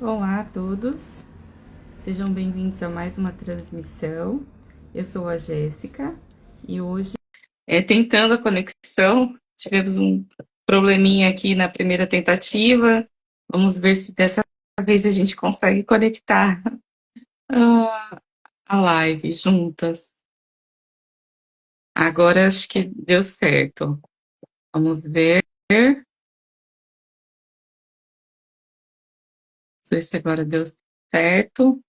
Olá a todos, sejam bem-vindos a mais uma transmissão. Eu sou a Jéssica e hoje, tentando a conexão, tivemos um probleminha aqui na primeira tentativa. Vamos ver se dessa vez a gente consegue conectar a live juntas. Agora acho que deu certo. Vamos ver. Não sei se agora deu certo.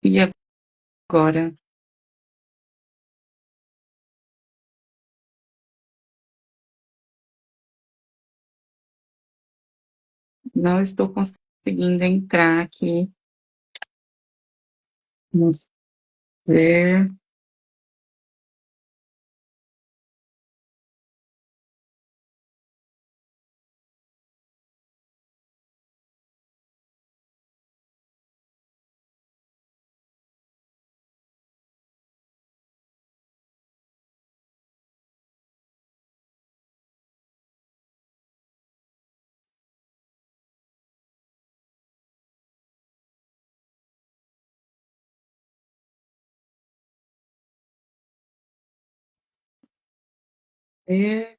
E agora? Não estou conseguindo entrar aqui. Vamos ver. É,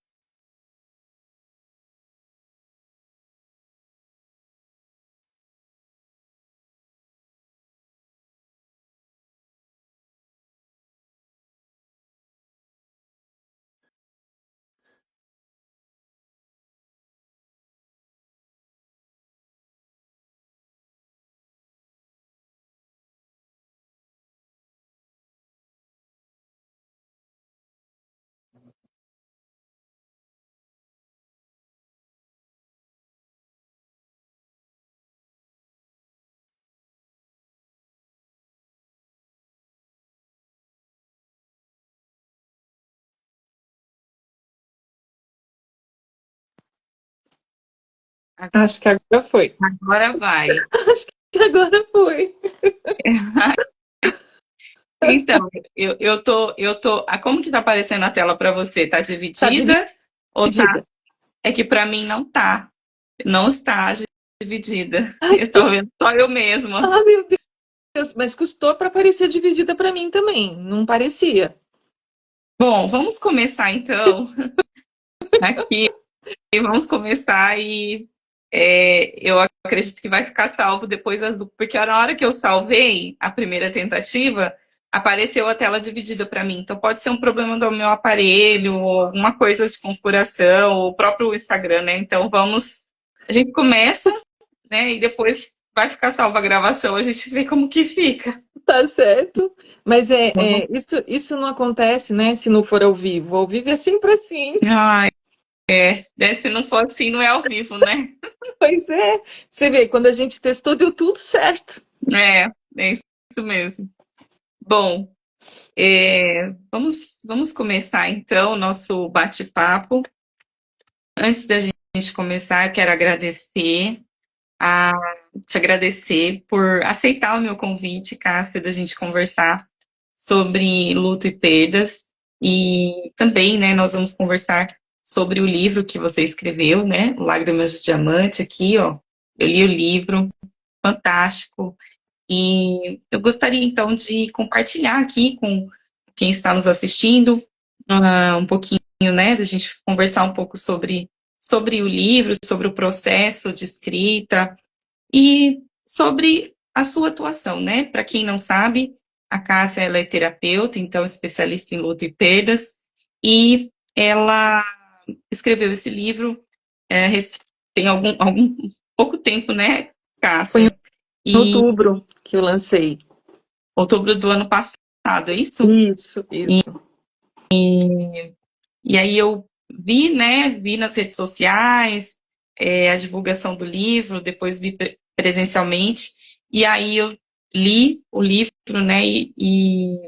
Acho que agora foi. agora vai. Acho que agora foi. Então, como que tá aparecendo a tela para você? Tá Tá dividida ou tá? dividida. É que para mim não tá. Não está dividida. Ai, Eu tô vendo só eu mesma. meu Deus, mas custou para parecer dividida para mim também. Não parecia. Bom, vamos começar então aqui. Vamos começar e eu acredito que vai ficar salvo depois porque na hora que eu salvei a primeira tentativa, apareceu a tela dividida para mim. Então pode ser um problema do meu aparelho, ou alguma coisa de configuração, ou o próprio Instagram, né? Então a gente começa, né? E depois vai ficar salva a gravação, a gente vê como que fica. Tá certo. Mas isso não acontece, né? Se não for ao vivo. Ao vivo é sempre assim. Ai, né? Se não for assim, não é ao vivo, né? Pois é. Você vê, quando a gente testou, deu tudo certo. É, é isso mesmo. Bom, vamos começar então o nosso bate-papo. Antes da gente começar, eu quero a, te agradecer por aceitar o meu convite, Cássia, da gente conversar sobre luto e perdas. E também, né, nós vamos conversar sobre o livro que você escreveu, né, Lágrimas de Diamante, aqui, ó. Eu li o livro, fantástico. E eu gostaria, então, de compartilhar aqui com quem está nos assistindo um pouquinho, né, da gente conversar um pouco sobre o livro, sobre o processo de escrita e sobre a sua atuação, né? Para quem não sabe, a Cássia, ela é terapeuta, então especialista em luto e perdas, e ela escreveu esse livro é, tem algum pouco tempo, né, Foi em Cássia? E outubro que eu lancei. outubro do ano passado, é isso? Isso. E aí eu vi, né, vi nas redes sociais a divulgação do livro, depois vi presencialmente, e aí eu li o livro, né, e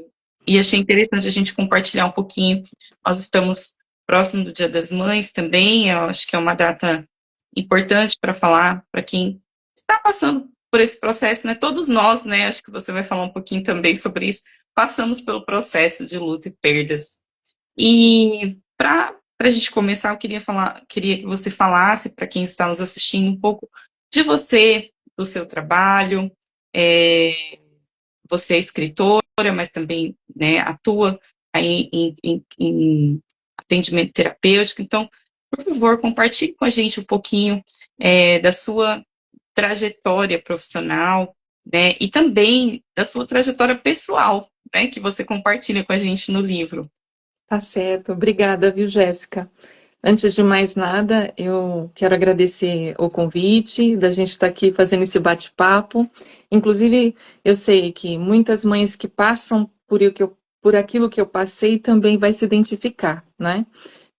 achei interessante a gente compartilhar um pouquinho. Nós estamos próximo do Dia das Mães também, eu acho que é uma data importante para falar para quem está passando por esse processo, né? Todos nós, né? Acho que você vai falar um pouquinho também sobre isso. Passamos pelo processo de luto e perdas. E para a gente começar, queria que você falasse para quem está nos assistindo um pouco de você, do seu trabalho. É, você é escritora, mas também, né, atua aí em atendimento terapêutico. Então, por favor, compartilhe com a gente um pouquinho da sua trajetória profissional, né, e também da sua trajetória pessoal, né, que você compartilha com a gente no livro. Tá certo. Obrigada, viu, Jéssica? Antes de mais nada, eu quero agradecer o convite da gente estar aqui fazendo esse bate-papo. Inclusive, eu sei que muitas mães que passam por aquilo que eu passei também vai se identificar, né?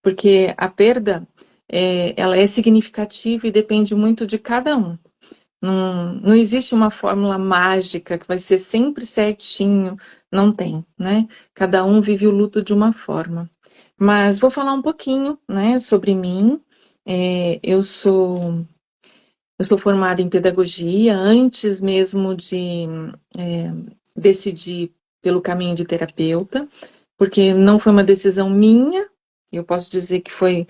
Porque a perda, ela é significativa e depende muito de cada um. Não existe uma fórmula mágica que vai ser sempre certinho, não tem, né? Cada um vive o luto de uma forma. Mas vou falar um pouquinho, né, sobre mim. Eu sou formada em pedagogia antes mesmo de é, decidir pelo caminho de terapeuta, porque não foi uma decisão minha. Eu posso dizer que foi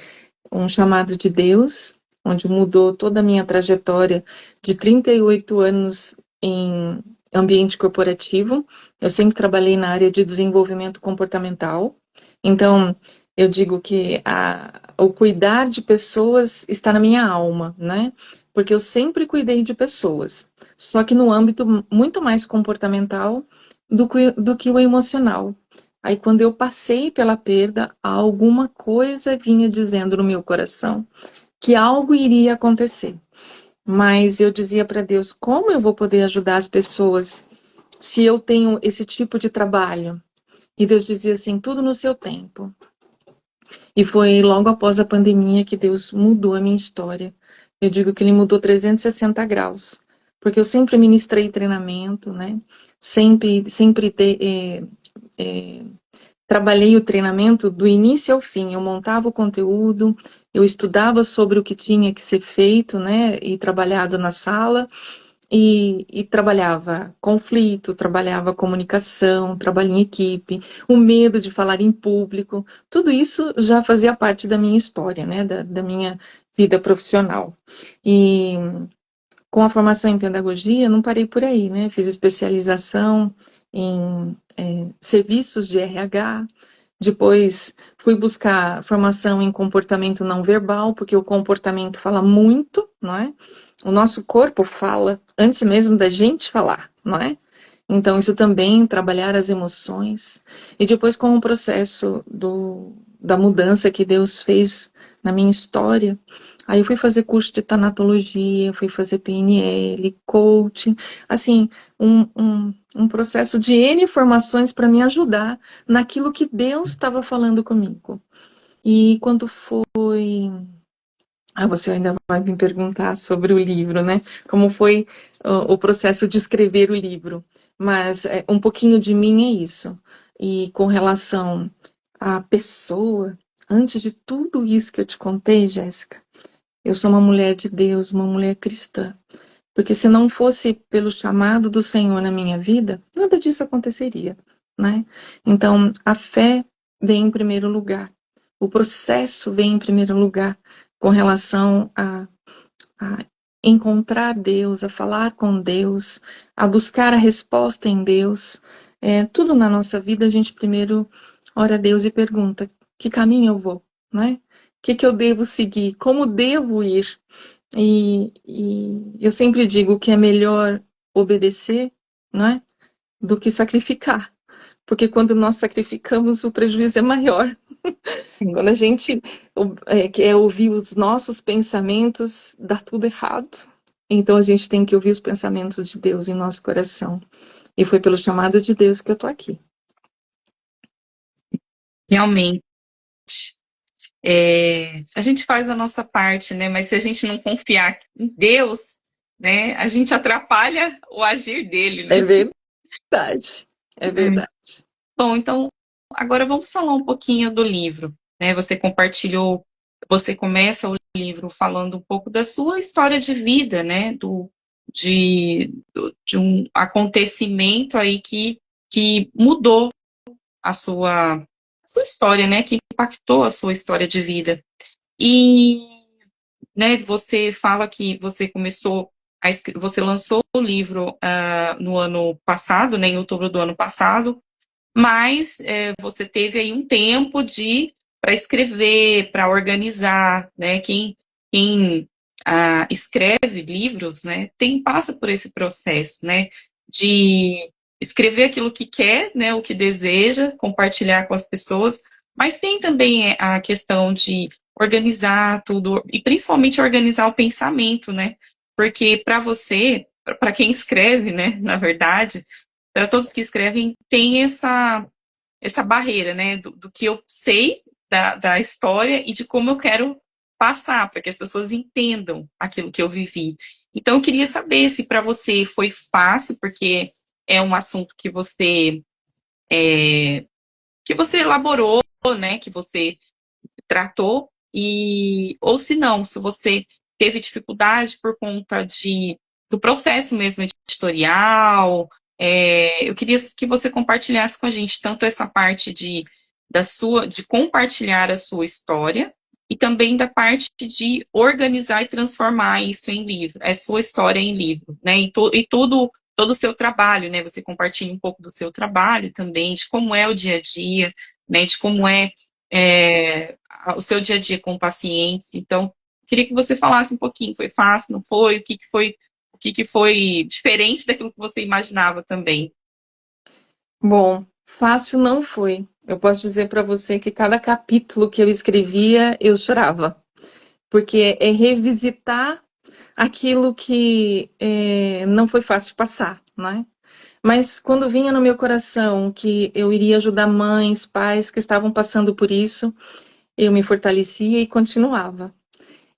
um chamado de Deus, onde mudou toda a minha trajetória de 38 anos em ambiente corporativo. Eu sempre trabalhei na área de desenvolvimento comportamental. Então, eu digo que o cuidar de pessoas está na minha alma, né? Porque eu sempre cuidei de pessoas, só que no âmbito muito mais comportamental do que o emocional. Aí, quando eu passei pela perda, alguma coisa vinha dizendo no meu coração que algo iria acontecer. Mas eu dizia para Deus: como eu vou poder ajudar as pessoas se eu tenho esse tipo de trabalho? E Deus dizia assim: tudo no seu tempo. E foi logo após a pandemia que Deus mudou a minha história. Eu digo que Ele mudou 360 graus, porque eu sempre ministrei treinamento, né? Sempre trabalhei o treinamento do início ao fim. Eu montava o conteúdo, eu estudava sobre o que tinha que ser feito, né, e trabalhado na sala, e trabalhava conflito, trabalhava comunicação, trabalho em equipe, o medo de falar em público. Tudo isso já fazia parte da minha história, né, da minha vida profissional. E com a formação em pedagogia, não parei por aí, né? Fiz especialização em serviços de RH, depois fui buscar formação em comportamento não verbal, porque o comportamento fala muito, não é? O nosso corpo fala antes mesmo da gente falar, não é? Então, isso também, trabalhar as emoções. E depois, com o processo da mudança que Deus fez na minha história, aí eu fui fazer curso de tanatologia, fui fazer PNL, coaching, assim, um processo de N formações para me ajudar naquilo que Deus estava falando comigo. E quando foi. Você ainda vai me perguntar sobre o livro, né? Como foi o processo de escrever o livro. Mas um pouquinho de mim é isso. E com relação à pessoa, antes de tudo isso que eu te contei, Jéssica, eu sou uma mulher de Deus, uma mulher cristã. Porque se não fosse pelo chamado do Senhor na minha vida, nada disso aconteceria, né? Então, a fé vem em primeiro lugar. O processo vem em primeiro lugar com relação a encontrar Deus, a falar com Deus, a buscar a resposta em Deus. Tudo na nossa vida, a gente primeiro ora a Deus e pergunta: que caminho eu vou, né? O que eu devo seguir? Como devo ir? E eu sempre digo que é melhor obedecer, né, do que sacrificar. Porque quando nós sacrificamos, o prejuízo é maior. Quando a gente quer ouvir os nossos pensamentos, dá tudo errado. Então a gente tem que ouvir os pensamentos de Deus em nosso coração. E foi pelo chamado de Deus que eu tô aqui. Realmente, a gente faz a nossa parte, né? Mas se a gente não confiar em Deus, né, a gente atrapalha o agir dele, É né? verdade. É verdade. Bom, então agora vamos falar um pouquinho do livro, né? Você começa o livro falando um pouco da sua história de vida, né? de um acontecimento aí que mudou a sua história, né? Que impactou a sua história de vida. E, né, você fala que você começou você lançou o livro no ano passado, né, em outubro do ano passado, mas você teve aí um tempo de para escrever, para organizar, né? Quem escreve livros, né, passa por esse processo, né, de escrever aquilo que quer, né, o que deseja, compartilhar com as pessoas, mas tem também a questão de organizar tudo e principalmente organizar o pensamento, né? Porque para você, para quem escreve, né, na verdade, para todos que escrevem, tem essa barreira, né, do que eu sei da história e de como eu quero passar, para que as pessoas entendam aquilo que eu vivi. Então, eu queria saber se para você foi fácil, porque é um assunto que você elaborou, né, que você tratou, ou se não, se você teve dificuldade por conta do processo mesmo editorial. Eu queria que você compartilhasse com a gente tanto essa parte de compartilhar a sua história e também da parte de organizar e transformar isso em livro, a sua história em livro, né? E todo o seu trabalho, né? Você compartilha um pouco do seu trabalho também, de como é o dia a dia, né? De como o seu dia a dia com pacientes. Então, queria que você falasse um pouquinho. Foi fácil, não foi? O que foi diferente daquilo que você imaginava também? Bom, fácil não foi. Eu posso dizer para você que cada capítulo que eu escrevia, eu chorava, porque é revisitar aquilo que não foi fácil passar, né? Mas quando vinha no meu coração que eu iria ajudar mães, pais que estavam passando por isso, eu me fortalecia e continuava.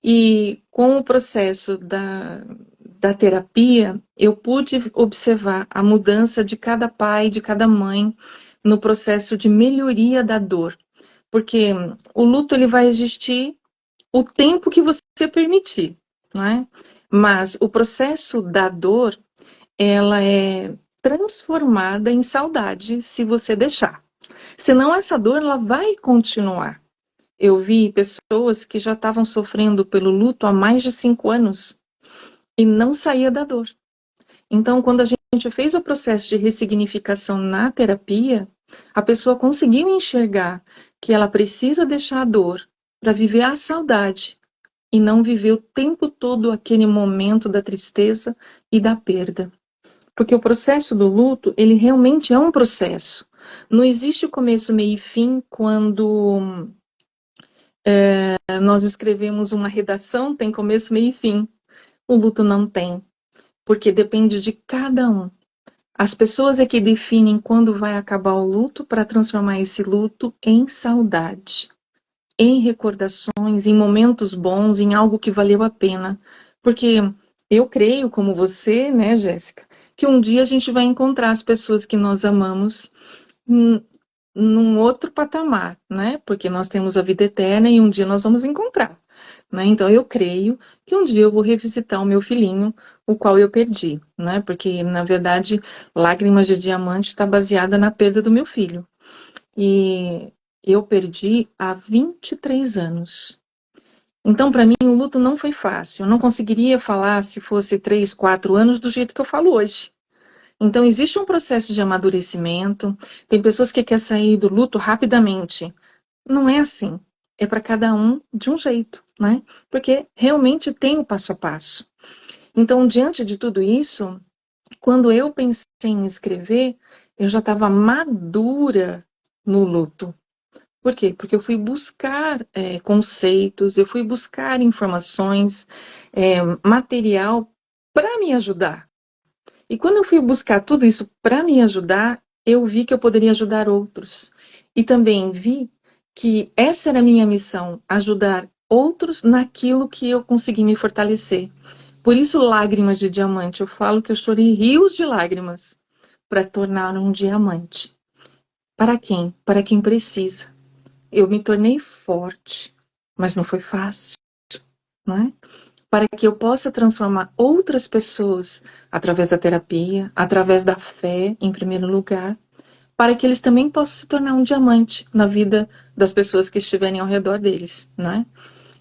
E com o processo da terapia, eu pude observar a mudança de cada pai, de cada mãe, no processo de melhoria da dor. Porque o luto ele vai existir o tempo que você permitir, né? Mas o processo da dor, ela é transformada em saudade se você deixar. Senão essa dor ela vai continuar. Eu vi pessoas que já estavam sofrendo pelo luto há mais de 5 anos e não saía da dor. Então, quando a gente fez o processo de ressignificação na terapia, a pessoa conseguiu enxergar que ela precisa deixar a dor para viver a saudade e não viver o tempo todo aquele momento da tristeza e da perda. Porque o processo do luto, ele realmente é um processo. Não existe começo, meio e fim quando nós escrevemos uma redação, tem começo, meio e fim. O luto não tem, porque depende de cada um. As pessoas é que definem quando vai acabar o luto para transformar esse luto em saudade, em recordações, em momentos bons, em algo que valeu a pena. Porque eu creio, como você, né, Jéssica, que um dia a gente vai encontrar as pessoas que nós amamos num outro patamar, né? Porque nós temos a vida eterna e um dia nós vamos encontrar, né? Então eu creio que um dia eu vou revisitar o meu filhinho, o qual eu perdi, né? Porque na verdade, Lágrimas de Diamante está baseada na perda do meu filho. E eu perdi há 23 anos. Então, para mim, o luto não foi fácil. Eu não conseguiria falar se fosse 3, 4 anos do jeito que eu falo hoje. Então, existe um processo de amadurecimento. Tem pessoas que querem sair do luto rapidamente. Não é assim. É para cada um de um jeito, né? Porque realmente tem o passo a passo. Então, diante de tudo isso, quando eu pensei em escrever, eu já estava madura no luto. Por quê? Porque eu fui buscar conceitos, eu fui buscar informações, material para me ajudar. E quando eu fui buscar tudo isso para me ajudar, eu vi que eu poderia ajudar outros. E também vi que essa era a minha missão, ajudar outros naquilo que eu consegui me fortalecer. Por isso, Lágrimas de Diamante, eu falo que eu chorei rios de lágrimas para tornar um diamante. Para quem? Para quem precisa. Eu me tornei forte, mas não foi fácil, né? para que eu possa transformar outras pessoas através da terapia, através da fé, em primeiro lugar, para que eles também possam se tornar um diamante na vida das pessoas que estiverem ao redor deles, né?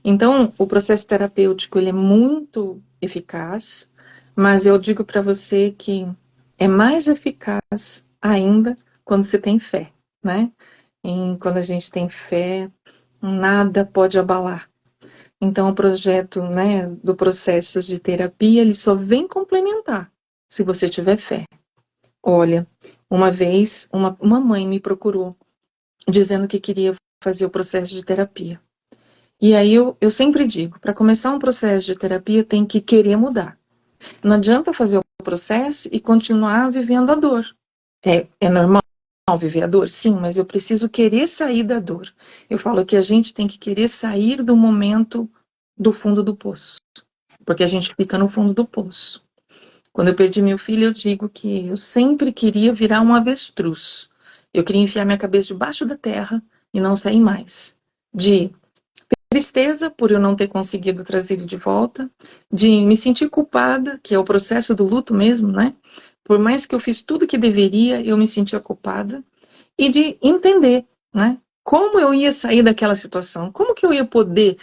Então, o processo terapêutico ele é muito eficaz, mas eu digo para você que é mais eficaz ainda quando você tem fé, né? E quando a gente tem fé, nada pode abalar. Então, o projeto, né, do processo de terapia, ele só vem complementar se você tiver fé. Olha, uma vez uma mãe me procurou dizendo que queria fazer o processo de terapia. E aí eu sempre digo, para começar um processo de terapia tem que querer mudar. Não adianta fazer o processo e continuar vivendo a dor. É normal viver a dor? Sim, mas eu preciso querer sair da dor. Eu falo que a gente tem que querer sair do momento do fundo do poço, porque a gente fica no fundo do poço. Quando eu perdi meu filho, eu digo que eu sempre queria virar um avestruz. Eu queria enfiar minha cabeça debaixo da terra e não sair mais. De tristeza por eu não ter conseguido trazer ele de volta, de me sentir culpada, que é o processo do luto mesmo, né? Por mais que eu fiz tudo que deveria, eu me sentia culpada, e de entender, né? Como eu ia sair daquela situação, como que eu ia poder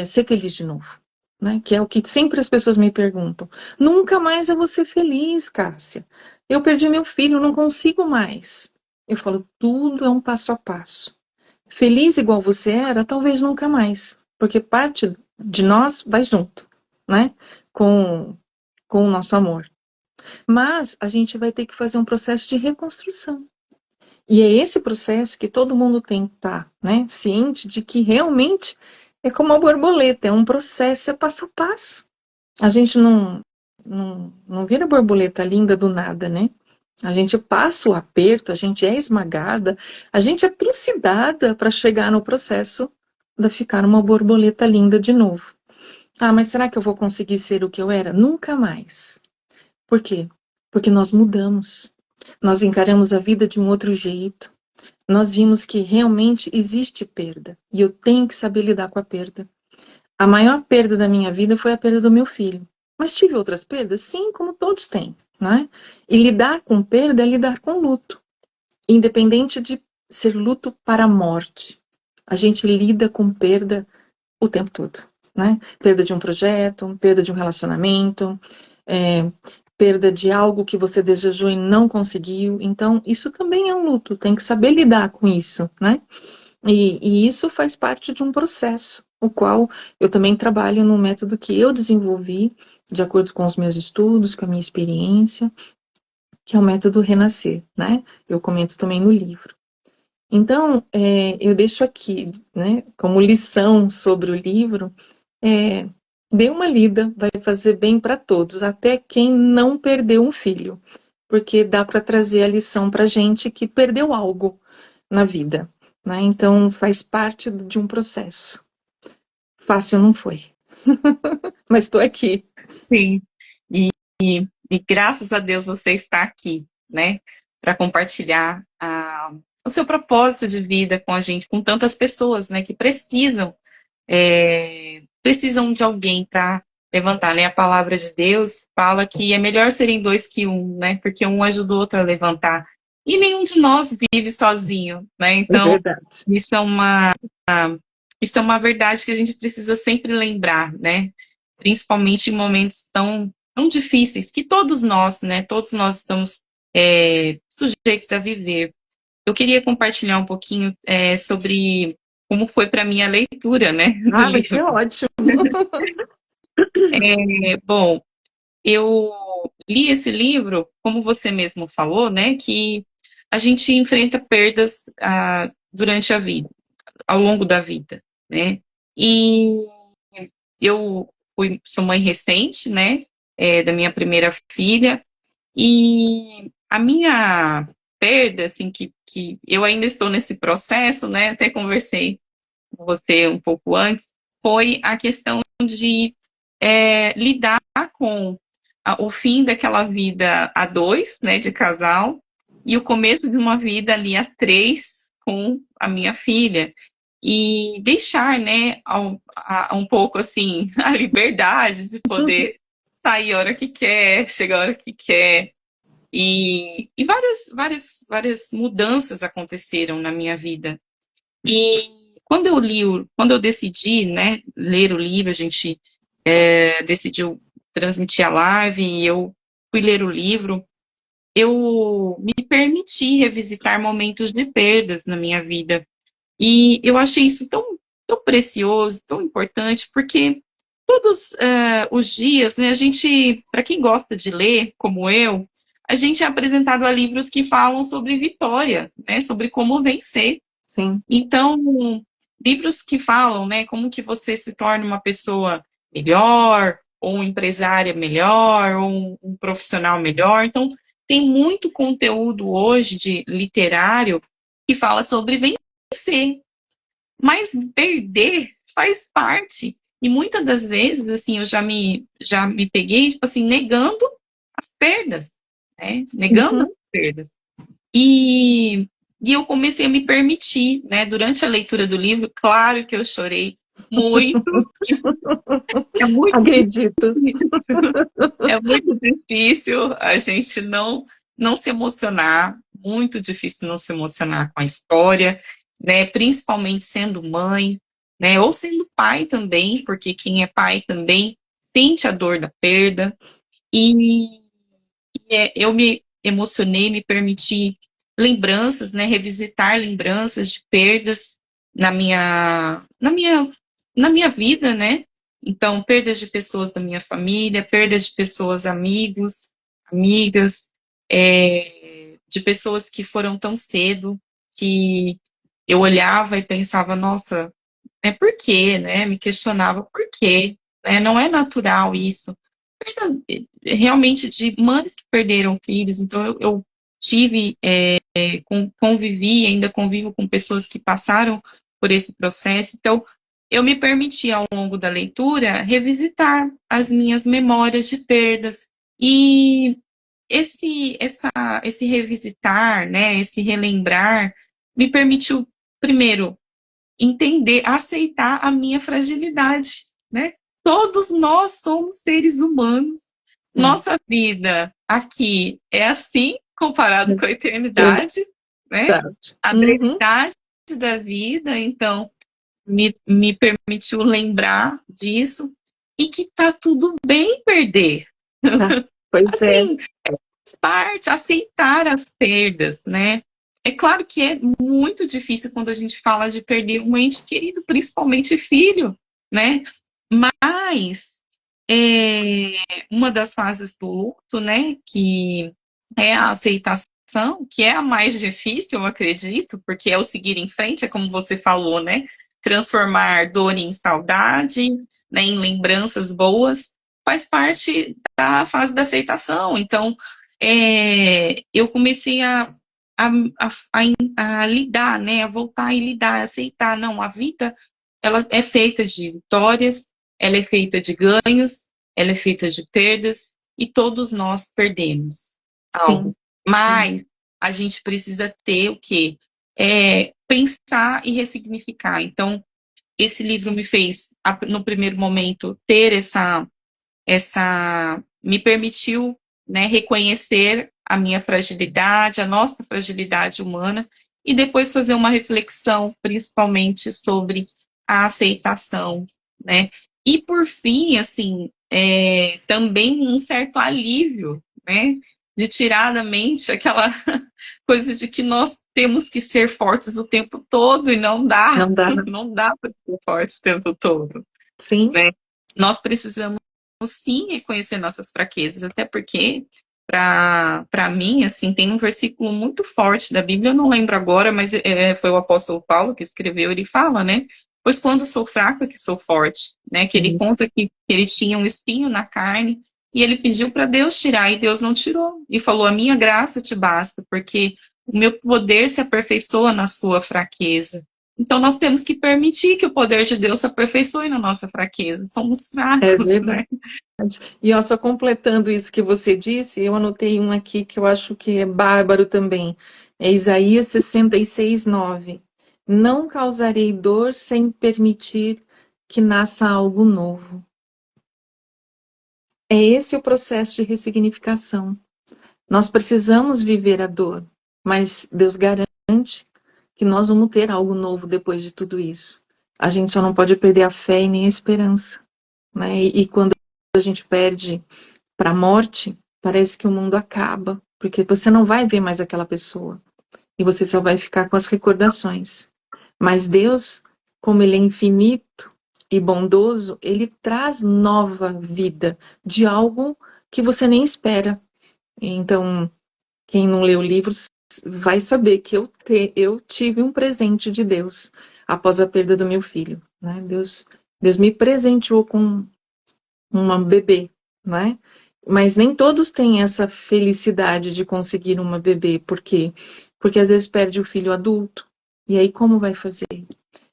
ser feliz de novo, né? Que é o que sempre as pessoas me perguntam. Nunca mais eu vou ser feliz, Cássia. Eu perdi meu filho, não consigo mais. Eu falo, tudo é um passo a passo. Feliz igual você era, talvez nunca mais, porque parte de nós vai junto, né? Com, com o nosso amor. Mas a gente vai ter que fazer um processo de reconstrução. E é esse processo que todo mundo tem que estar, né, ciente de que realmente é como uma borboleta, é um processo, é passo a passo. A gente não vira borboleta linda do nada, né? A gente passa o aperto, a gente é esmagada, a gente é trucidada para chegar no processo de ficar uma borboleta linda de novo. Ah, mas será que eu vou conseguir ser o que eu era? Nunca mais. Por quê? Porque nós mudamos. Nós encaramos a vida de um outro jeito. Nós vimos que realmente existe perda e eu tenho que saber lidar com a perda. A maior perda da minha vida foi a perda do meu filho. Mas tive outras perdas? Sim, como todos têm, né? E lidar com perda é lidar com luto, independente de ser luto para a morte. A gente lida com perda o tempo todo, né? Perda de um projeto, perda de um relacionamento, é, perda de algo que você desejou e não conseguiu. Então, isso também é um luto, tem que saber lidar com isso, né? E isso faz parte de um processo, o qual eu também trabalho no método que eu desenvolvi, de acordo com os meus estudos, com a minha experiência, que é o método Renascer, né? Eu comento também no livro. Então, eu deixo aqui, né, como lição sobre o livro, é, dê uma lida, vai fazer bem para todos, até quem não perdeu um filho, porque dá para trazer a lição para gente que perdeu algo na vida, né? Então, faz parte de um processo. Fácil não foi, mas estou aqui. Sim. E, e graças a Deus você está aqui, né? Para compartilhar o seu propósito de vida com a gente, com tantas pessoas, né? Que precisam de alguém para levantar, né? A palavra de Deus fala que é melhor serem dois que um, né? Porque um ajuda o outro a levantar. E nenhum de nós vive sozinho, né? É Então, verdade. isso é uma, isso é uma verdade que a gente precisa sempre lembrar, né? Principalmente em momentos tão difíceis que todos nós, né? Todos nós estamos sujeitos a viver. Eu queria compartilhar um pouquinho sobre como foi para mim a leitura, né, do Ah, vai livro. ser ótimo. Bom, eu li esse livro, como você mesmo falou, né, que a gente enfrenta perdas durante a vida, ao longo da vida, né? E eu sou mãe recente, né, da minha primeira filha, e a minha perda, assim, que eu ainda estou nesse processo, né, até conversei com você um pouco antes, foi a questão de lidar com o fim daquela vida a dois, né, de casal, e o começo de uma vida ali a três com a minha filha. e deixar, né, um pouco assim a liberdade de poder sair a hora que quer, chegar a hora que quer. E várias mudanças aconteceram na minha vida. E quando eu decidi, né, ler o livro, a gente decidiu transmitir a live e eu fui ler o livro, eu me permiti revisitar momentos de perdas na minha vida. E eu achei isso tão precioso, tão importante, porque todos os dias, né, a gente, para quem gosta de ler, como eu, a gente é apresentado a livros que falam sobre vitória, né, sobre como vencer. Sim. Então, livros que falam, né, como que você se torna uma pessoa melhor, ou um empresária melhor, ou um profissional melhor. Então, tem muito conteúdo hoje de literário que fala sobre vencer, mas perder faz parte. E muitas das vezes, assim, eu já me peguei, tipo assim, negando as perdas, né? Negando as Uhum. perdas. E, e eu comecei a me permitir, né? Durante a leitura do livro, claro que eu chorei muito. É muito Acredito. difícil, é muito difícil a gente não se emocionar, muito difícil não se emocionar com a história, né? Principalmente sendo mãe, né? Ou sendo pai também, porque quem é pai também sente a dor da perda. E, eu me emocionei, me permiti lembranças, né? Revisitar lembranças de perdas na minha, na minha, na minha vida, né? Então, perdas de pessoas da minha família, perdas de pessoas, amigos, amigas, de pessoas que foram tão cedo, que eu olhava e pensava, nossa, por quê, né? Me questionava por quê, né? Não é natural isso. Realmente de mães que perderam filhos, então eu tive, convivi, ainda convivo com pessoas que passaram por esse processo, então eu me permiti ao longo da leitura revisitar as minhas memórias de perdas e esse revisitar, né, esse relembrar me permitiu primeiro entender, aceitar a minha fragilidade, né? Todos nós somos seres humanos. É, Nossa vida aqui é assim, comparado com a eternidade, né? verdade. A Uhum. brevidade da vida, então, me permitiu lembrar disso e que tá tudo bem perder. Tá. Pois é. Assim, faz parte, aceitar as perdas, né? É claro que é muito difícil quando a gente fala de perder um ente querido, principalmente filho, né? Mas uma das fases do luto, né, que é a aceitação, que é a mais difícil, eu acredito, porque é o seguir em frente, é como você falou, né? Transformar dor em saudade, né, em lembranças boas, faz parte da fase da aceitação. Então, eu comecei a, a lidar, né, a voltar e lidar, a aceitar, não, a vida ela é feita de vitórias, ela é feita de ganhos, ela é feita de perdas, e todos nós perdemos Sim, algo. sim. Mas a gente precisa ter o quê? Pensar e ressignificar. Então, esse livro me fez, no primeiro momento, ter me permitiu, né, reconhecer a minha fragilidade, a nossa fragilidade humana, e depois fazer uma reflexão, principalmente sobre a aceitação, né? E por fim, assim, também um certo alívio, né? De tirar da mente aquela coisa de que nós temos que ser fortes o tempo todo e não dá, Não dá. não dá para ser fortes o tempo todo, Sim, né? Nós precisamos sim reconhecer nossas fraquezas, até porque para mim, assim, tem um versículo muito forte da Bíblia, eu não lembro agora, mas foi o apóstolo Paulo que escreveu, ele fala, né? Pois quando sou fraco é que sou forte, né? Que ele isso. conta que ele tinha um espinho na carne e ele pediu para Deus tirar e Deus não tirou. E falou: a minha graça te basta, porque o meu poder se aperfeiçoa na sua fraqueza. Então nós temos que permitir que o poder de Deus se aperfeiçoe na nossa fraqueza. Somos É fracos, verdade. né? E ó, só completando isso que você disse, eu anotei um aqui que eu acho que é bárbaro também. É Isaías 66:9. Não causarei dor sem permitir que nasça algo novo. É esse o processo de ressignificação. Nós precisamos viver a dor, mas Deus garante que nós vamos ter algo novo depois de tudo isso. A gente só não pode perder a fé e nem a esperança, né? E quando a gente perde para a morte, parece que o mundo acaba, porque você não vai ver mais aquela pessoa e você só vai ficar com as recordações. Mas Deus, como Ele é infinito e bondoso, Ele traz nova vida de algo que você nem espera. Então, quem não lê o livro vai saber que eu tive um presente de Deus após a perda do meu filho, né? Deus me presenteou com uma bebê, né? Mas nem todos têm essa felicidade de conseguir uma bebê, por quê? Porque às vezes perde o filho adulto. E aí como vai fazer?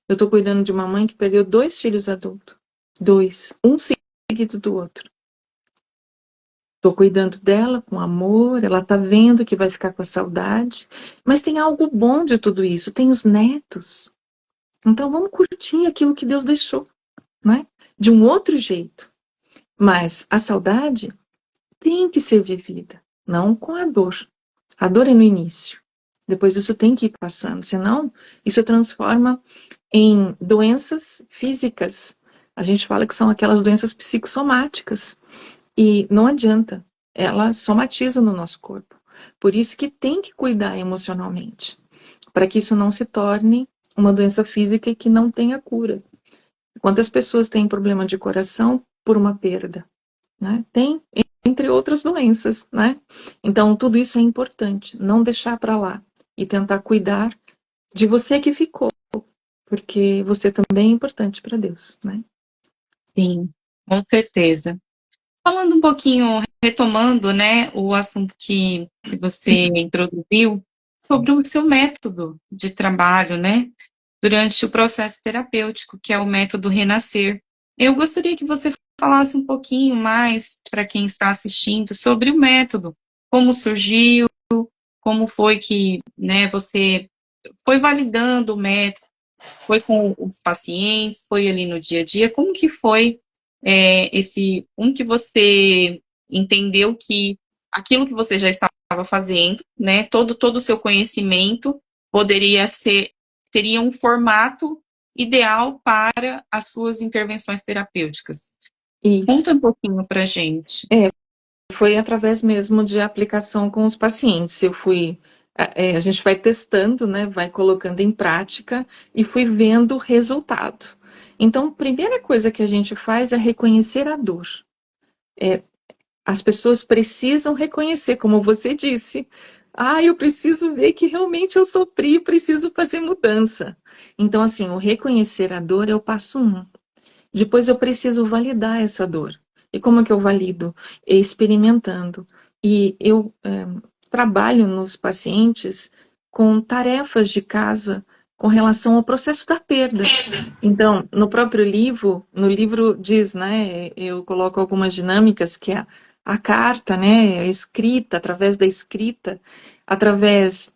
Eu tô cuidando de uma mãe que perdeu 2 filhos adultos. 2, um seguido do outro. Tô cuidando dela com amor, ela tá vendo que vai ficar com a saudade, mas tem algo bom de tudo isso, tem os netos. Então vamos curtir aquilo que Deus deixou, né? De um outro jeito. Mas a saudade tem que ser vivida, não com a dor. A dor é no início. Depois isso tem que ir passando, senão isso transforma em doenças físicas. A gente fala que são aquelas doenças psicossomáticas. E não adianta, ela somatiza no nosso corpo. Por isso que tem que cuidar emocionalmente, para que isso não se torne uma doença física e que não tenha cura. Quantas pessoas têm problema de coração por uma perda, né? Tem, entre outras doenças, né? Então, tudo isso é importante, não deixar para lá e tentar cuidar de você que ficou, porque você também é importante para Deus, né? Sim, com certeza. Falando um pouquinho, retomando, né, o assunto que você introduziu sobre o seu método de trabalho, né, durante o processo terapêutico, que é o método Renascer. Eu gostaria que você falasse um pouquinho mais para quem está assistindo sobre o método, como surgiu, como foi que, né, você foi validando o método, foi com os pacientes, foi ali no dia a dia, como que foi como que você entendeu que aquilo que você já estava fazendo, né, todo o seu conhecimento poderia ser, teria um formato ideal para as suas intervenções terapêuticas. Isso. Conta um pouquinho para a gente. Foi através mesmo de aplicação com os pacientes. A gente vai testando, né, vai colocando em prática e fui vendo o resultado. Então, a primeira coisa que a gente faz é reconhecer a dor. As pessoas precisam reconhecer, como você disse. Ah, eu preciso ver que realmente eu sofri, preciso fazer mudança. Então, assim, o reconhecer a dor é o passo 1. Depois eu preciso validar essa dor. E como é que eu valido? Experimentando. E eu trabalho nos pacientes com tarefas de casa com relação ao processo da perda. Então, no próprio livro, no livro diz, né, eu coloco algumas dinâmicas que é a carta, né, a escrita, através da escrita, através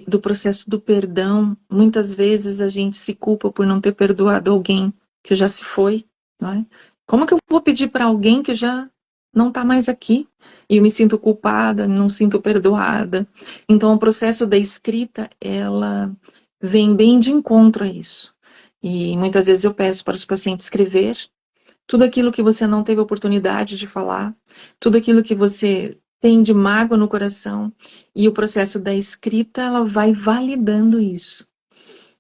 do processo do perdão. Muitas vezes a gente se culpa por não ter perdoado alguém que já se foi, não é? Como que eu vou pedir para alguém que já não está mais aqui? E eu me sinto culpada, não sinto perdoada. Então, o processo da escrita, ela vem bem de encontro a isso. E muitas vezes eu peço para os pacientes escrever tudo aquilo que você não teve oportunidade de falar, tudo aquilo que você tem de mágoa no coração, e o processo da escrita, ela vai validando isso.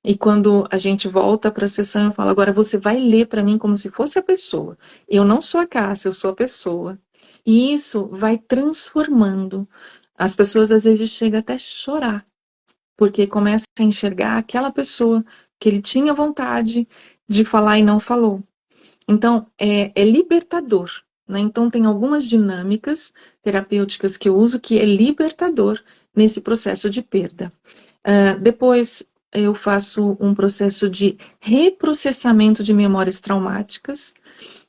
E quando a gente volta para a sessão, eu falo, agora você vai ler para mim como se fosse a pessoa. Eu não sou a Cássia, eu sou a pessoa. E isso vai transformando. As pessoas às vezes chegam até a chorar, porque começa a enxergar aquela pessoa que ele tinha vontade de falar e não falou. Então, é libertador, né? Então, tem algumas dinâmicas terapêuticas que eu uso que é libertador nesse processo de perda. Depois, eu faço um processo de reprocessamento de memórias traumáticas,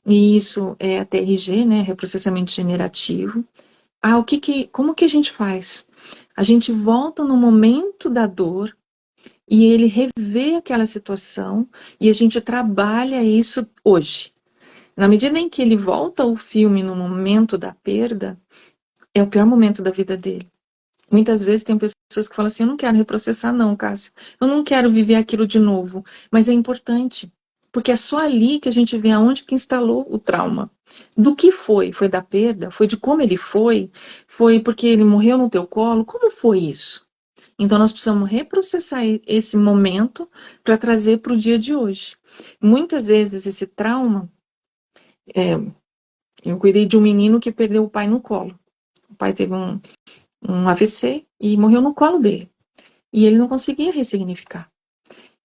e isso é a TRG, né? Reprocessamento generativo. Como que a gente faz? A gente volta no momento da dor e ele revê aquela situação e a gente trabalha isso hoje. Na medida em que ele volta ao filme no momento da perda, é o pior momento da vida dele. Muitas vezes tem pessoas que falam assim: eu não quero reprocessar, não, Cássio. Eu não quero viver aquilo de novo. Mas é importante, porque é só ali que a gente vê aonde que instalou o trauma. Do que foi? Foi da perda? Foi de como ele foi? Foi porque ele morreu no teu colo? Como foi isso? Então nós precisamos reprocessar esse momento para trazer para o dia de hoje. Muitas vezes esse trauma, eu cuidei de um menino que perdeu o pai no colo. O pai teve um AVC e morreu no colo dele. E ele não conseguia ressignificar.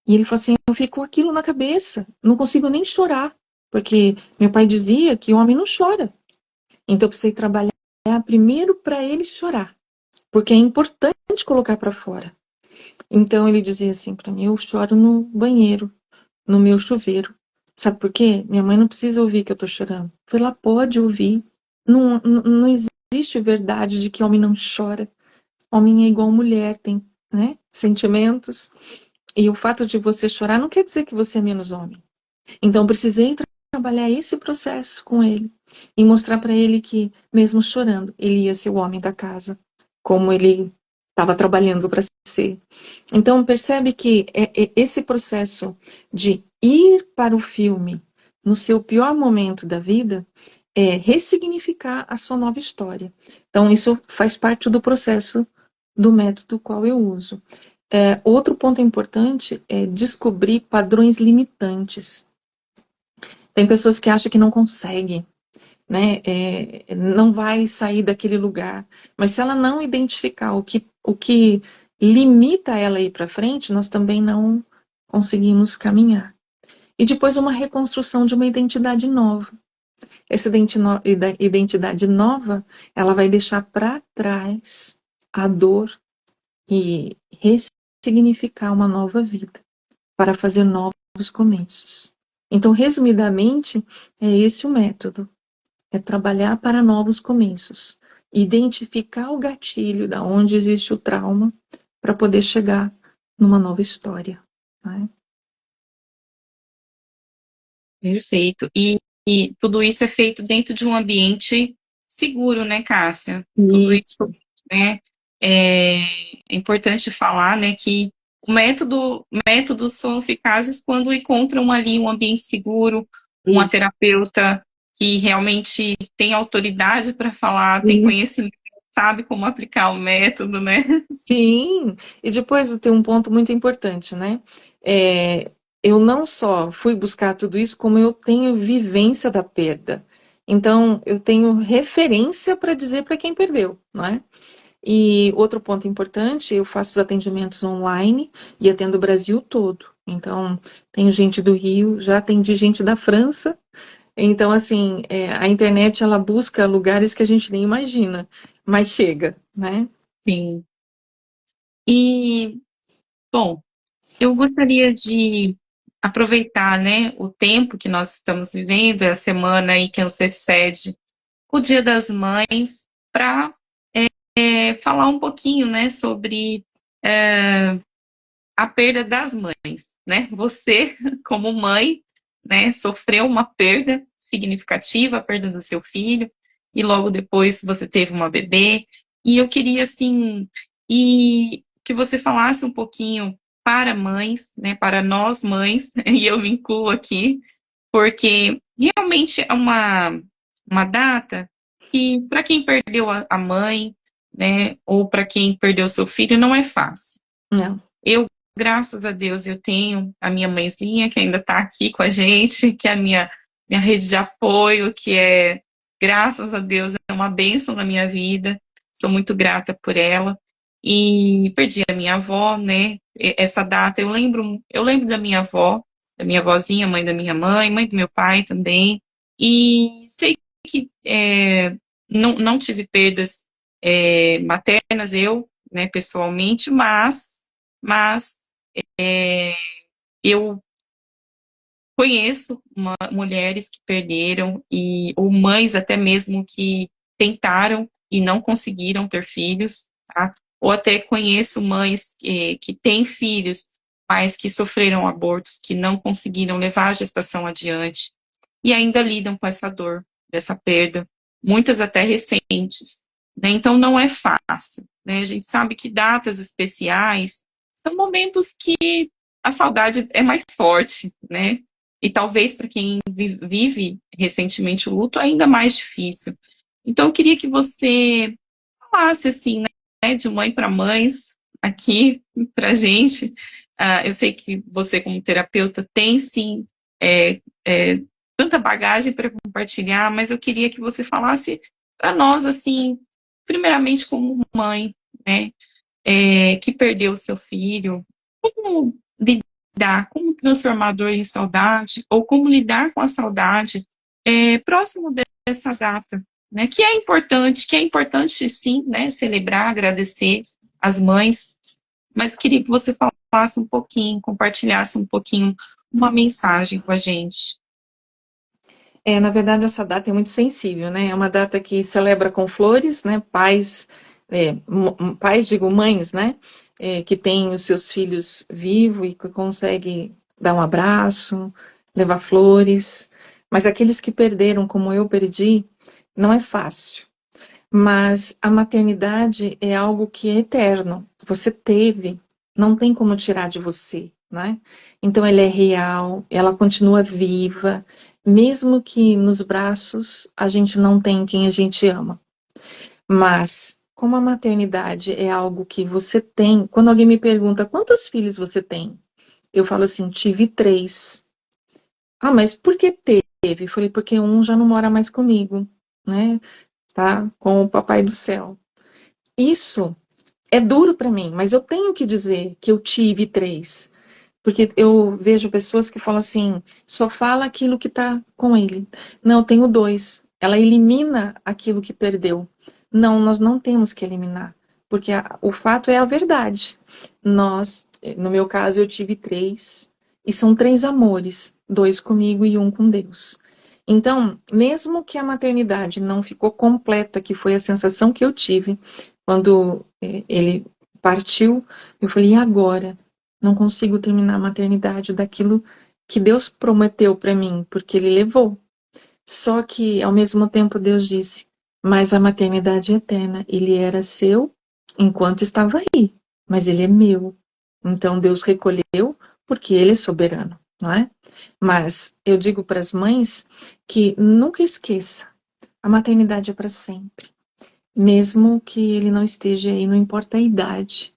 E ele falou assim: eu fico com aquilo na cabeça, não consigo nem chorar, porque meu pai dizia que o homem não chora. Então eu precisei trabalhar primeiro para ele chorar, porque é importante colocar para fora. Então ele dizia assim para mim: eu choro no banheiro, no meu chuveiro. Sabe por quê? Minha mãe não precisa ouvir que eu tô chorando. Eu falei: ela pode ouvir. Não, não, não existe verdade de que homem não chora. Homem é igual mulher, tem, né, sentimentos. E o fato de você chorar não quer dizer que você é menos homem. Então, eu precisei trabalhar esse processo com ele e mostrar para ele que, mesmo chorando, ele ia ser o homem da casa, como ele estava trabalhando para ser. Então, percebe que esse processo de ir para o filme no seu pior momento da vida é ressignificar a sua nova história. Então, isso faz parte do processo do método qual eu uso. Outro ponto importante é descobrir padrões limitantes. Tem pessoas que acham que não consegue, né? Não vai sair daquele lugar. Mas se ela não identificar o que limita ela a ir para frente, nós também não conseguimos caminhar. E depois uma reconstrução de uma identidade nova. Essa identidade nova, ela vai deixar para trás a dor e ressignificar uma nova vida para fazer novos começos. Então, resumidamente, é esse o método: é trabalhar para novos começos, identificar o gatilho da onde existe o trauma para poder chegar numa nova história, né? Perfeito. E tudo isso é feito dentro de um ambiente seguro, né, Cássia? Tudo isso, Isso, né? É importante falar, né, que métodos são eficazes quando encontram ali um ambiente seguro, uma isso, terapeuta que realmente tem autoridade para falar, tem isso. conhecimento, sabe como aplicar o método, né? Sim, e depois tem um ponto muito importante, né? É, eu não só fui buscar tudo isso, como eu tenho vivência da perda. Então, eu tenho referência para dizer para quem perdeu, né? E outro ponto importante, eu faço os atendimentos online e atendo o Brasil todo. Então, tenho gente do Rio, já atendi gente da França. Então, assim, a internet, ela busca lugares que a gente nem imagina, mas chega, né? Sim. E, bom, eu gostaria de aproveitar, né, o tempo que nós estamos vivendo, a semana aí que antecede o Dia das Mães, para falar um pouquinho, né, sobre a perda das mães, né? Você, como mãe, né, sofreu uma perda significativa, a perda do seu filho, e logo depois você teve uma bebê. E eu queria, assim, que você falasse um pouquinho para mães, né, para nós mães, e eu me incluo aqui, porque realmente é uma data que, para quem perdeu a mãe, né, ou para quem perdeu seu filho, não é fácil. Não. Eu, graças a Deus, eu tenho a minha mãezinha que ainda está aqui com a gente, que é a minha rede de apoio, que é, graças a Deus, é uma bênção na minha vida. Sou muito grata por ela. E perdi a minha avó, né? Essa data eu lembro da minha avózinha, mãe da minha mãe do meu pai também. E sei que não tive perdas maternas, eu, né, pessoalmente, mas eu conheço mulheres que perderam ou mães até mesmo que tentaram e não conseguiram ter filhos, tá? ou até conheço mães que têm filhos, mas que sofreram abortos, que não conseguiram levar a gestação adiante, e ainda lidam com essa dor, dessa perda, muitas até recentes, né? Então não é fácil, né? A gente sabe que datas especiais são momentos que a saudade é mais forte, né? E talvez para quem vive recentemente o luto, ainda mais difícil. Então, eu queria que você falasse, assim, né, de mãe para mães, aqui para a gente. Eu sei que você, como terapeuta, tem, sim, é, é, tanta bagagem para compartilhar, mas eu queria que você falasse para nós, assim, primeiramente como mãe, né, que perdeu o seu filho, como lidar, como transformar a dor em saudade, ou como lidar com a saudade próximo dessa data, né? Que é importante sim, né? Celebrar, agradecer as mães, mas queria que você falasse um pouquinho, compartilhasse um pouquinho uma mensagem com a gente. Na verdade, essa data é muito sensível, né? É uma data que celebra com flores, né? Pais, pais, digo, mães, né? Que têm os seus filhos vivos e que conseguem dar um abraço, levar flores. Mas aqueles que perderam, como eu perdi, não é fácil. Mas a maternidade é algo que é eterno. Você teve, não tem como tirar de você, né? Então ela é real, ela continua viva, mesmo que nos braços a gente não tem quem a gente ama. Mas como a maternidade é algo que você tem, quando alguém me pergunta quantos filhos você tem, eu falo assim, tive 3. Ah, mas por que teve? Eu falei, porque um já não mora mais comigo, né? Tá com o papai do céu. Isso é duro para mim, mas eu tenho que dizer que eu tive 3. Porque eu vejo pessoas que falam assim, só fala aquilo que está com ele. Não, eu tenho 2. Ela elimina aquilo que perdeu. Não, nós não temos que eliminar. Porque o fato é a verdade. No meu caso, eu tive 3. E são 3 amores. 2 comigo e um com Deus. Então, mesmo que a maternidade não ficou completa, que foi a sensação que eu tive quando ele partiu, eu falei, e agora? Não consigo terminar a maternidade daquilo que Deus prometeu para mim, porque Ele levou. Só que, ao mesmo tempo, Deus disse, mas a maternidade é eterna. Ele era seu enquanto estava aí, mas ele é meu. Então, Deus recolheu porque Ele é soberano, não é? Mas eu digo para as mães que nunca esqueça, a maternidade é para sempre. Mesmo que ele não esteja aí, não importa a idade.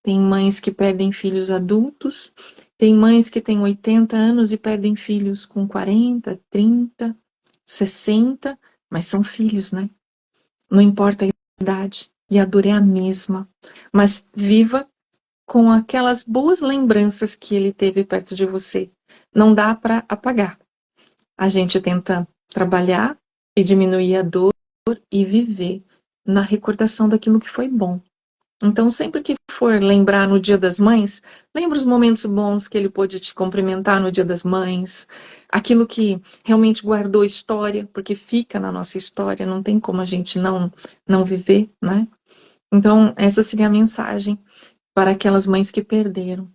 Tem mães que perdem filhos adultos, tem mães que têm 80 anos e perdem filhos com 40, 30, 60, mas são filhos, né? Não importa a idade, e a dor é a mesma. Mas viva com aquelas boas lembranças que ele teve perto de você. Não dá para apagar. A gente tenta trabalhar e diminuir a dor e viver na recordação daquilo que foi bom. Então, sempre que for lembrar no Dia das Mães, lembra os momentos bons que ele pôde te cumprimentar no Dia das Mães, aquilo que realmente guardou história, porque fica na nossa história, não tem como a gente não viver, né? Então, essa seria a mensagem para aquelas mães que perderam,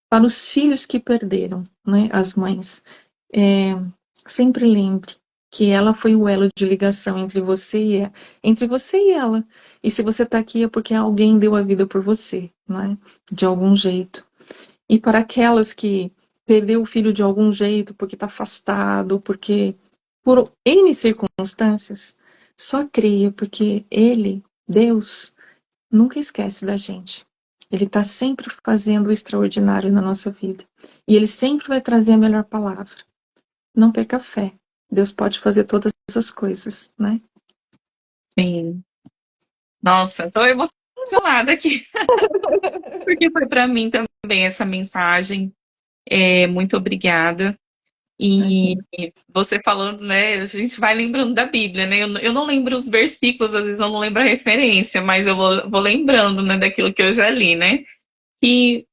para os filhos que perderam, né? As mães. É, sempre lembre que ela foi o elo de ligação entre você e ela. E se você está aqui é porque alguém deu a vida por você, né? De algum jeito. E para aquelas que perdeu o filho de algum jeito, porque está afastado, porque por N circunstâncias, só creia, porque Ele, Deus, nunca esquece da gente. Ele está sempre fazendo o extraordinário na nossa vida. E Ele sempre vai trazer a melhor palavra. Não perca a fé. Deus pode fazer todas as coisas, né? Sim. Nossa, estou emocionada aqui, porque foi para mim também essa mensagem. Muito obrigada. E você falando, né, a gente vai lembrando da Bíblia, né? Eu não lembro os versículos, às vezes eu não lembro a referência, mas eu vou lembrando, né, daquilo que eu já li, né? Que,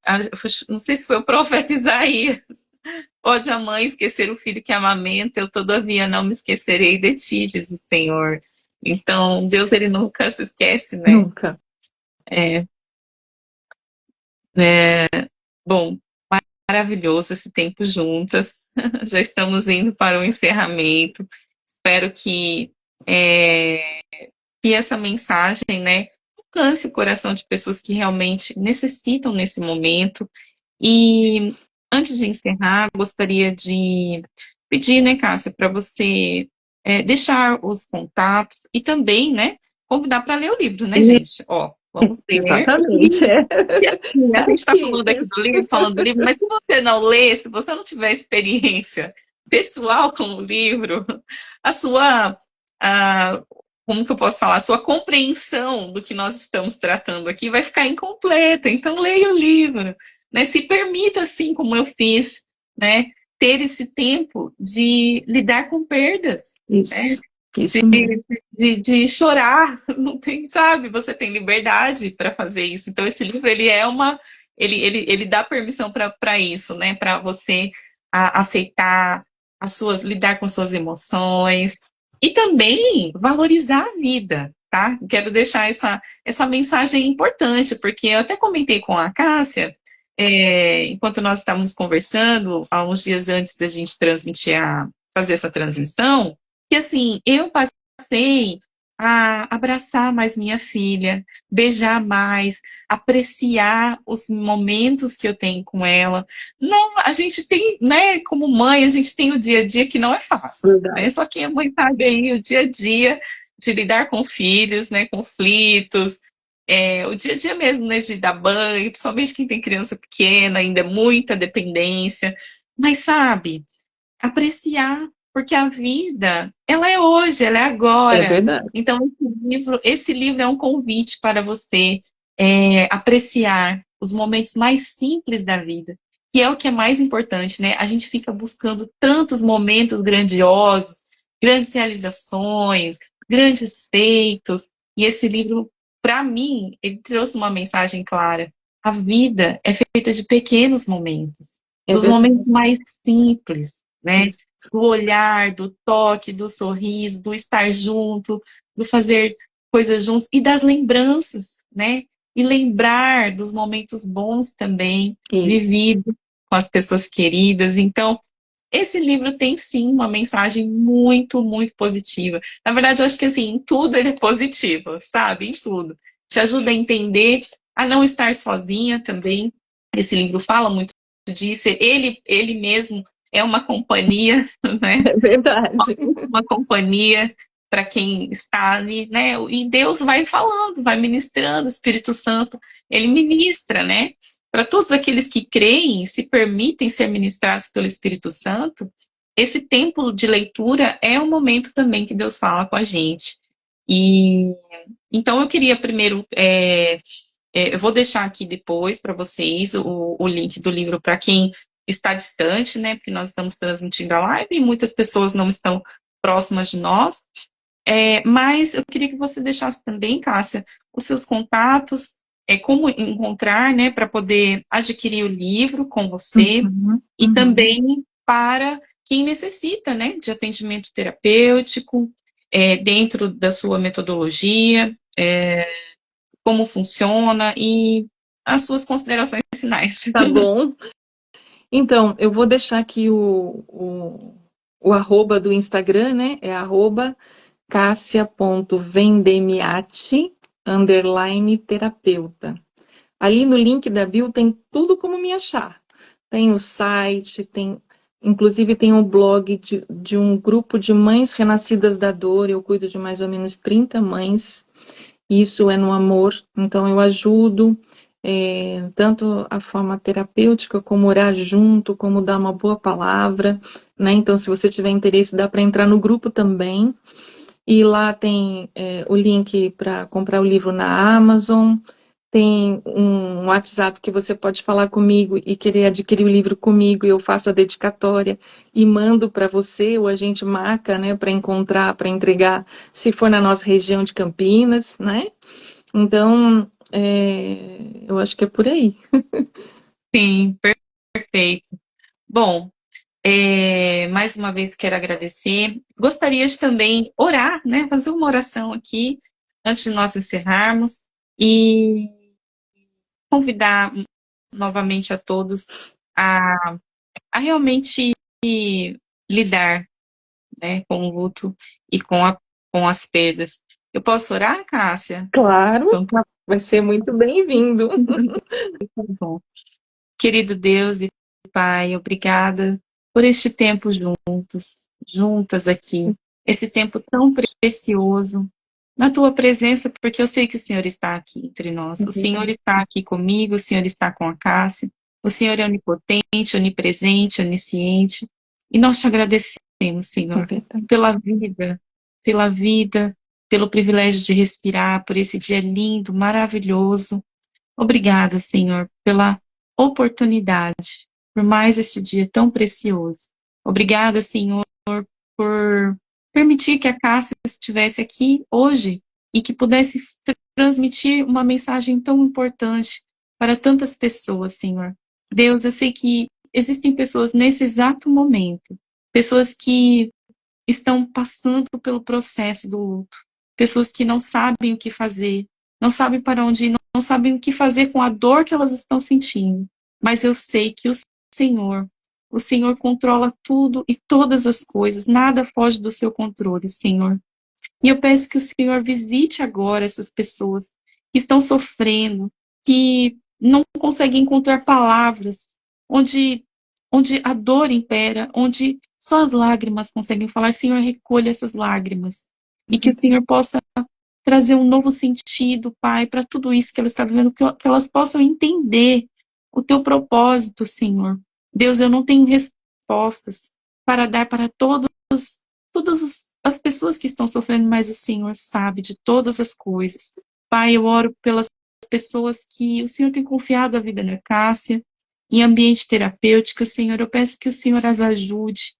não sei se foi o profeta Isaías, pode a mãe esquecer o filho que amamenta, eu todavia não me esquecerei de ti, diz o Senhor. Então, Deus, ele nunca se esquece, né? Nunca. Bom, maravilhoso esse tempo juntas. Já estamos indo para o encerramento. Espero é, que essa mensagem, né, alcance o coração de pessoas que realmente necessitam nesse momento. E antes de encerrar, gostaria de pedir, né, Cássia, para você deixar os contatos e também, né, convidar para ler o livro, né, gente? Ó, vamos ler. Exatamente. E assim, a gente está Aqui. falando aqui falando do livro, mas se você não ler, se você não tiver experiência pessoal com o livro, a sua, a, como que eu posso falar, a sua compreensão do que nós estamos tratando aqui vai ficar incompleta. Então, leia o livro, né? Se permita, assim como eu fiz, né? Ter esse tempo de lidar com perdas, né? Isso mesmo. De chorar, não tem, sabe? Você tem liberdade para fazer isso. Então, esse livro, ele é uma. Ele dá permissão para isso, né? Para você aceitar lidar com suas emoções e também valorizar a vida, tá? Quero deixar essa mensagem importante, porque eu até comentei com a Cássia, enquanto nós estávamos conversando, há uns dias antes da gente fazer essa transmissão, que assim, eu passei a abraçar mais minha filha, beijar mais, apreciar os momentos que eu tenho com ela. Não, a gente tem, né, como mãe, a gente tem o dia a dia que não é fácil, né? Verdade. Só que a mãe sabe aí o dia a dia de lidar com filhos, né, conflitos, o dia a dia mesmo, né, de dar banho, principalmente quem tem criança pequena, ainda é muita dependência, mas sabe, apreciar, porque a vida, ela é hoje, ela é É agora. verdade. Então, esse livro é um convite para você apreciar os momentos mais simples da vida, que é o que é mais importante, né? A gente fica buscando tantos momentos grandiosos, grandes realizações, grandes feitos, e esse livro, para mim, ele trouxe uma mensagem clara. A vida é feita de pequenos momentos, É dos verdade. momentos mais simples, né? Isso. Do olhar, do toque, do sorriso, do estar junto, do fazer coisas juntos e das lembranças, né? E lembrar dos momentos bons também, Isso. vividos com as pessoas queridas. Então, esse livro tem sim uma mensagem muito, muito positiva. Na verdade, eu acho que assim, em tudo ele é positivo, sabe? Em tudo. Te ajuda a entender, a não estar sozinha também. Esse livro fala muito disso. Ele mesmo é uma companhia, né? É verdade. Uma companhia para quem está ali, né? E Deus vai falando, vai ministrando, o Espírito Santo, ele ministra, né? Para todos aqueles que creem, se permitem ser ministrados pelo Espírito Santo, esse tempo de leitura é um momento também que Deus fala com a gente. E então eu queria primeiro, eu vou deixar aqui depois para vocês o link do livro para quem está distante, né? Porque nós estamos transmitindo a live e muitas pessoas não estão próximas de nós. Mas eu queria que você deixasse também, Cássia, os seus contatos, como encontrar, né, para poder adquirir o livro com você Uhum, e uhum. também para quem necessita, né, de atendimento terapêutico, dentro da sua metodologia, como funciona e as suas considerações finais. Tá bom. Então, eu vou deixar aqui o arroba do Instagram, né? É arroba cassia.vendemiati, underline terapeuta. Ali no link da bio tem tudo como me achar. Tem o site, inclusive tem um blog de um grupo de mães renascidas da dor. Eu cuido de mais ou menos 30 mães. Isso é no amor. Então eu ajudo tanto a forma terapêutica, como orar junto, como dar uma boa palavra, né? Então, se você tiver interesse, dá para entrar no grupo também. E lá tem o link para comprar o livro na Amazon. Tem um WhatsApp que você pode falar comigo e querer adquirir o livro comigo, e eu faço a dedicatória e mando para você, ou a gente marca, né, para encontrar, para entregar, se for na nossa região de Campinas, né? Então, eu acho que é por aí. Sim, perfeito. Bom, mais uma vez quero agradecer. Gostaria de também orar, né? Fazer uma oração aqui antes de nós encerrarmos e convidar novamente a todos a realmente lidar, né, com o luto e com as perdas. Eu posso orar, Cássia? Claro, Então tá vai ser muito bem-vindo. bom. Querido Deus e Pai, obrigada por este tempo juntas aqui, esse tempo tão precioso, na tua presença, porque eu sei que o Senhor está aqui entre nós. O Senhor está aqui comigo, o Senhor está com a Cássia, o Senhor é onipotente, onipresente, onisciente, e nós te agradecemos, É Senhor, verdade. pela vida, pelo privilégio de respirar, por esse dia lindo, maravilhoso. Obrigada, Senhor, pela oportunidade, por mais este dia tão precioso. Obrigada, Senhor, por permitir que a Cássia estivesse aqui hoje e que pudesse transmitir uma mensagem tão importante para tantas pessoas, Senhor. Deus, eu sei que existem pessoas nesse exato momento, pessoas que estão passando pelo processo do luto, pessoas que não sabem o que fazer, não sabem para onde ir, não sabem o que fazer com a dor que elas estão sentindo. Mas eu sei que Senhor, o Senhor controla tudo e todas as coisas, nada foge do seu controle, Senhor. E eu peço que o Senhor visite agora essas pessoas que estão sofrendo, que não conseguem encontrar palavras, onde a dor impera, onde só as lágrimas conseguem falar. Senhor, recolha essas lágrimas. E que o Senhor possa trazer um novo sentido, Pai, para tudo isso que elas estão vivendo, que elas possam entender o teu propósito, Senhor. Deus, eu não tenho respostas para dar para todas as pessoas que estão sofrendo, mas o Senhor sabe de todas as coisas. Pai, eu oro pelas pessoas que o Senhor tem confiado a vida na Cássia, em ambiente terapêutico, Senhor, eu peço que o Senhor as ajude,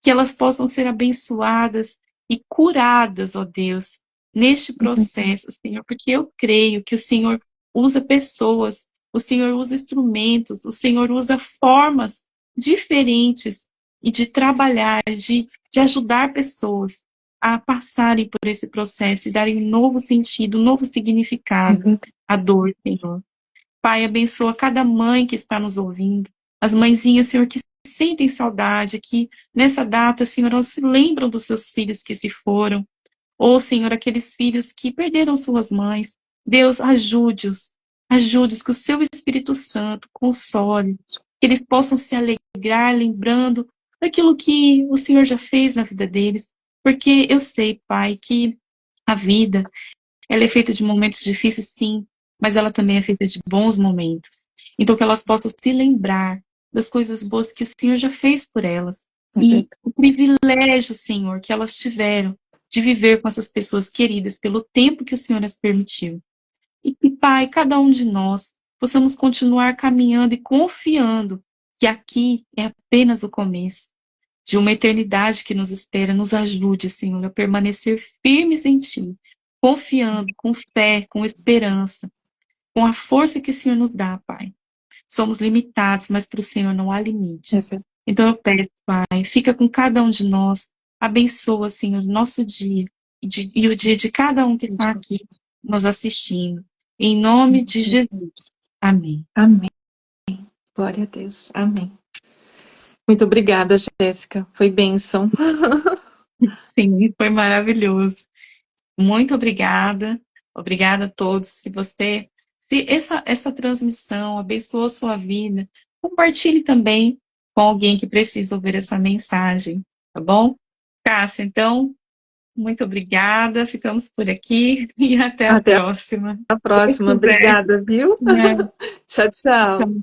que elas possam ser abençoadas e curadas, ó Deus, neste processo, Senhor, porque eu creio que o Senhor usa pessoas, o Senhor usa instrumentos, o Senhor usa formas diferentes e de trabalhar, de ajudar pessoas a passarem por esse processo e darem um novo sentido, um novo significado à dor, Senhor. Pai, abençoa cada mãe que está nos ouvindo, as mãezinhas, Senhor, que sentem saudade, que nessa data, Senhor, elas se lembram dos seus filhos que se foram, ou, Senhor, aqueles filhos que perderam suas mães. Deus, ajude-os, que o seu Espírito Santo console, que eles possam se alegrar, lembrando daquilo que o Senhor já fez na vida deles, porque eu sei, Pai, que a vida, ela é feita de momentos difíceis, sim, mas ela também é feita de bons momentos. Então, que elas possam se lembrar das coisas boas que o Senhor já fez por elas. E o privilégio, Senhor, que elas tiveram de viver com essas pessoas queridas pelo tempo que o Senhor as permitiu. E, Pai, cada um de nós possamos continuar caminhando e confiando que aqui é apenas o começo de uma eternidade que nos espera. Nos ajude, Senhor, a permanecer firmes em Ti, confiando, com fé, com esperança, com a força que o Senhor nos dá, Pai. Somos limitados, mas para o Senhor não há limites. Então eu peço, Pai, fica com cada um de nós, abençoa, Senhor, nosso dia e o dia de cada um que está aqui nos assistindo. Em nome de Jesus. Amém. Amém. Glória a Deus. Amém. Muito obrigada, Jéssica. Foi bênção. Sim, foi maravilhoso. Muito obrigada. Obrigada a todos. Se essa transmissão abençoou a sua vida, compartilhe também com alguém que precisa ouvir essa mensagem, tá bom? Cássia, então, muito obrigada. Ficamos por aqui e até a Até próxima. a próxima. Obrigada, viu? Né? Tchau, tchau.